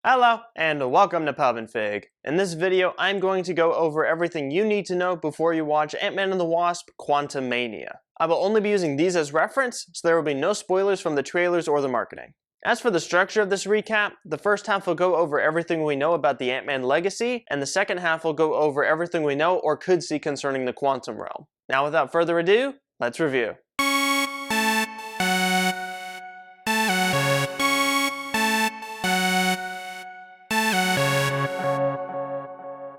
Hello, and welcome to Pub and Fig. In this video, I'm going to go over everything you need to know before you watch Ant-Man and the Wasp: Quantumania. I will only be using these as reference, so there will be no spoilers from the trailers or the marketing. As for the structure of this recap, the first half will go over everything we know about the Ant-Man legacy, and the second half will go over everything we know or could see concerning the quantum realm. Now without further ado, let's review.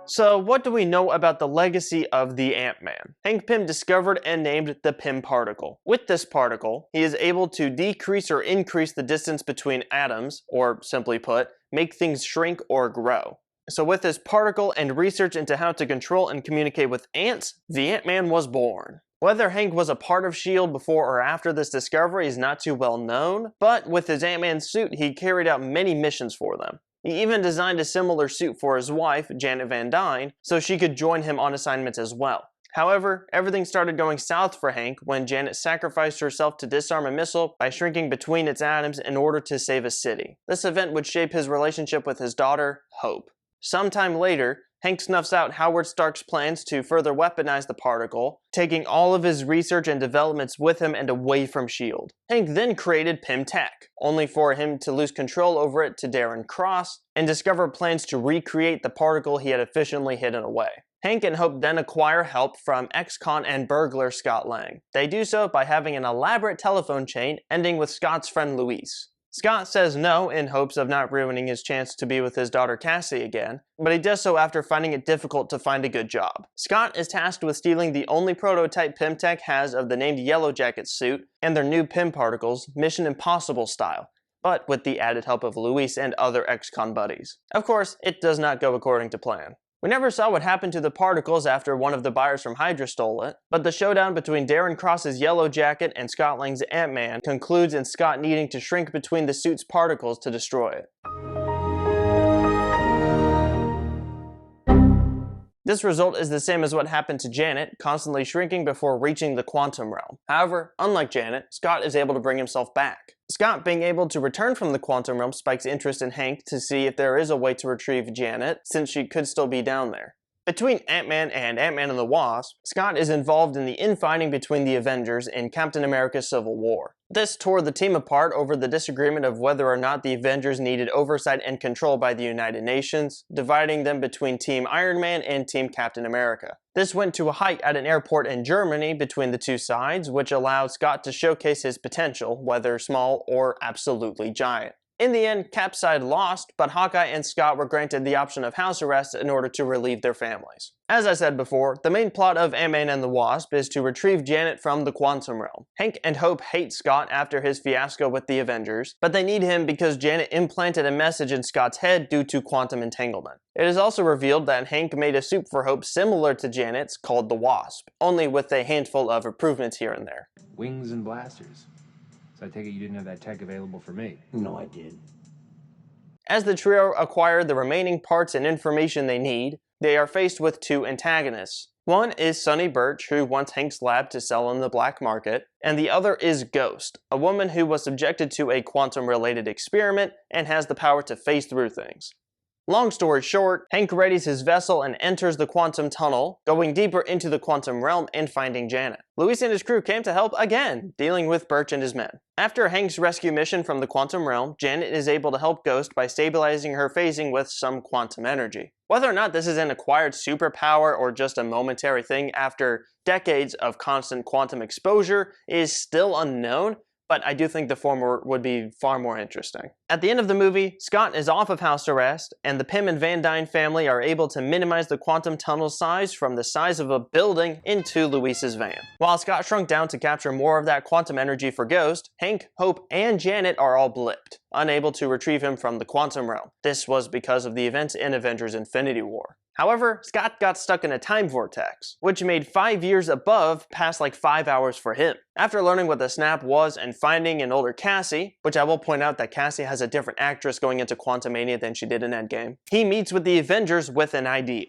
So what do we know about the legacy of the Ant-Man? Hank Pym discovered and named the Pym particle. With this particle, he is able to decrease or increase the distance between atoms, or simply put, make things shrink or grow. So with this particle and research into how to control and communicate with ants, the Ant-Man was born. Whether Hank was a part of S.H.I.E.L.D. before or after this discovery is not too well known, but with his Ant-Man suit, he carried out many missions for them. He even designed a similar suit for his wife, Janet Van Dyne, so she could join him on assignments as well. However, everything started going south for Hank when Janet sacrificed herself to disarm a missile by shrinking between its atoms in order to save a city. This event would shape his relationship with his daughter, Hope. Sometime later, Hank snuffs out Howard Stark's plans to further weaponize the particle, taking all of his research and developments with him and away from S.H.I.E.L.D. Hank then created Pym Tech, only for him to lose control over it to Darren Cross, and discover plans to recreate the particle he had efficiently hidden away. Hank and Hope then acquire help from ex-con and burglar Scott Lang. They do so by having an elaborate telephone chain ending with Scott's friend Luis. Scott says no in hopes of not ruining his chance to be with his daughter Cassie again, but he does so after finding it difficult to find a good job. Scott is tasked with stealing the only prototype Pym Tech has of the named Yellow Jacket suit and their new Pym particles, Mission Impossible style, but with the added help of Luis and other ex-con buddies. Of course, it does not go according to plan. We never saw what happened to the particles after one of the buyers from Hydra stole it, but the showdown between Darren Cross's Yellow Jacket and Scott Lang's Ant-Man concludes in Scott needing to shrink between the suit's particles to destroy it. This result is the same as what happened to Janet, constantly shrinking before reaching the quantum realm. However, unlike Janet, Scott is able to bring himself back. Scott being able to return from the quantum realm spikes interest in Hank to see if there is a way to retrieve Janet, since she could still be down there. Between Ant-Man and the Wasp, Scott is involved in the infighting between the Avengers in Captain America's Civil War. This tore the team apart over the disagreement of whether or not the Avengers needed oversight and control by the United Nations, dividing them between Team Iron Man and Team Captain America. This went to a height at an airport in Germany between the two sides, which allowed Scott to showcase his potential, whether small or absolutely giant. In the end, Cap's side lost, but Hawkeye and Scott were granted the option of house arrest in order to relieve their families. As I said before, the main plot of Ant-Man and the Wasp is to retrieve Janet from the quantum realm. Hank and Hope hate Scott after his fiasco with the Avengers, but they need him because Janet implanted a message in Scott's head due to quantum entanglement. It is also revealed that Hank made a suit for Hope similar to Janet's called the Wasp, only with a handful of improvements here and there. Wings and blasters. So I take it you didn't have that tech available for me? No, I did. As the trio acquire the remaining parts and information they need, they are faced with two antagonists. One is Sonny Birch, who wants Hank's lab to sell on the black market, and the other is Ghost, a woman who was subjected to a quantum-related experiment and has the power to phase through things. Long story short, Hank readies his vessel and enters the quantum tunnel, going deeper into the quantum realm and finding Janet. Luis and his crew came to help again, dealing with Birch and his men. After Hank's rescue mission from the quantum realm, Janet is able to help Ghost by stabilizing her phasing with some quantum energy. Whether or not this is an acquired superpower or just a momentary thing after decades of constant quantum exposure is still unknown, but I do think the former would be far more interesting. At the end of the movie, Scott is off of house arrest, and the Pym and Van Dyne family are able to minimize the quantum tunnel size from the size of a building into Luis's van. While Scott shrunk down to capture more of that quantum energy for Ghost, Hank, Hope, and Janet are all blipped, unable to retrieve him from the quantum realm. This was because of the events in Avengers Infinity War. However, Scott got stuck in a time vortex, which made 5 years above pass like 5 hours for him. After learning what the snap was and finding an older Cassie, which I will point out that Cassie has a different actress going into Quantumania than she did in Endgame, he meets with the Avengers with an idea.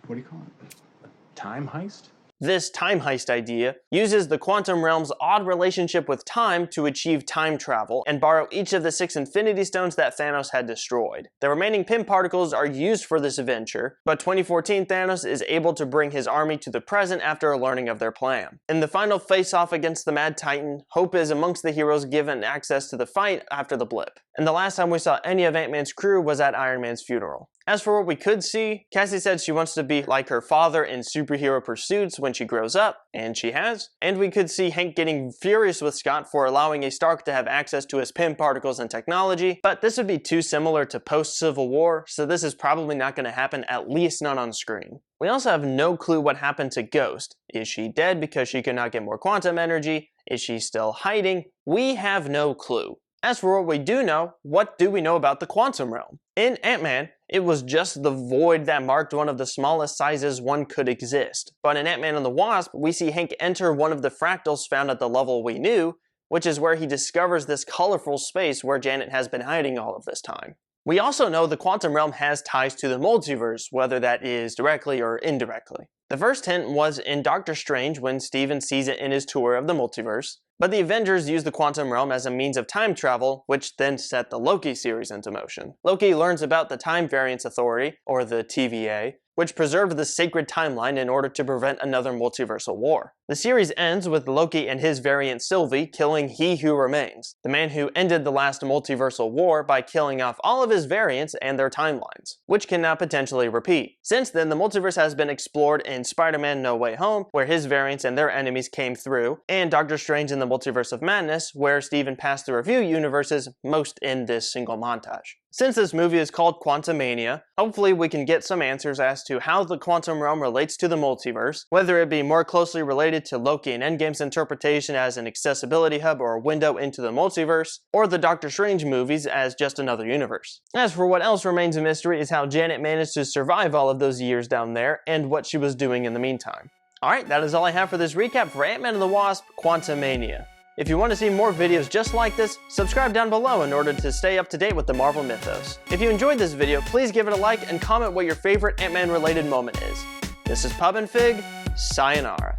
What do you call it? A time heist? This time heist idea uses the quantum realm's odd relationship with time to achieve time travel and borrow each of the 6 Infinity Stones that Thanos had destroyed. The remaining Pym particles are used for this adventure, but 2014 Thanos is able to bring his army to the present after learning of their plan. In the final face-off against the Mad Titan, Hope is amongst the heroes given access to the fight after the blip. And the last time we saw any of Ant-Man's crew was at Iron Man's funeral. As for what we could see, Cassie said she wants to be like her father in superhero pursuits when she grows up, and she has. And we could see Hank getting furious with Scott for allowing a Stark to have access to his Pym particles and technology, but this would be too similar to post-Civil War, so this is probably not going to happen, at least not on screen. We also have no clue what happened to Ghost. Is she dead because she could not get more quantum energy? Is she still hiding? We have no clue. As for what we do know, what do we know about the quantum realm? In Ant-Man, it was just the void that marked one of the smallest sizes one could exist. But in Ant-Man and the Wasp, we see Hank enter one of the fractals found at the level we knew, which is where he discovers this colorful space where Janet has been hiding all of this time. We also know the quantum realm has ties to the multiverse, whether that is directly or indirectly. The first hint was in Doctor Strange when Steven sees it in his tour of the multiverse, but the Avengers used the quantum realm as a means of time travel, which then set the Loki series into motion. Loki learns about the Time Variance Authority, or the TVA, which preserved the sacred timeline in order to prevent another multiversal war. The series ends with Loki and his variant Sylvie killing He Who Remains, the man who ended the last multiversal war by killing off all of his variants and their timelines, which can now potentially repeat. Since then, the multiverse has been explored in Spider-Man No Way Home, where his variants and their enemies came through, and Doctor Strange in the Multiverse of Madness, where Steven passed through a few universes, most in this single montage. Since this movie is called Quantumania, hopefully we can get some answers as to how the quantum realm relates to the multiverse, whether it be more closely related to Loki and Endgame's interpretation as an accessibility hub or a window into the multiverse, or the Doctor Strange movies as just another universe. As for what else remains a mystery is how Janet managed to survive all of those years down there and what she was doing in the meantime. Alright, that is all I have for this recap for Ant-Man and the Wasp, Quantumania. If you want to see more videos just like this, subscribe down below in order to stay up to date with the Marvel mythos. If you enjoyed this video, please give it a like and comment what your favorite Ant-Man related moment is. This is Pub and Fig, sayonara.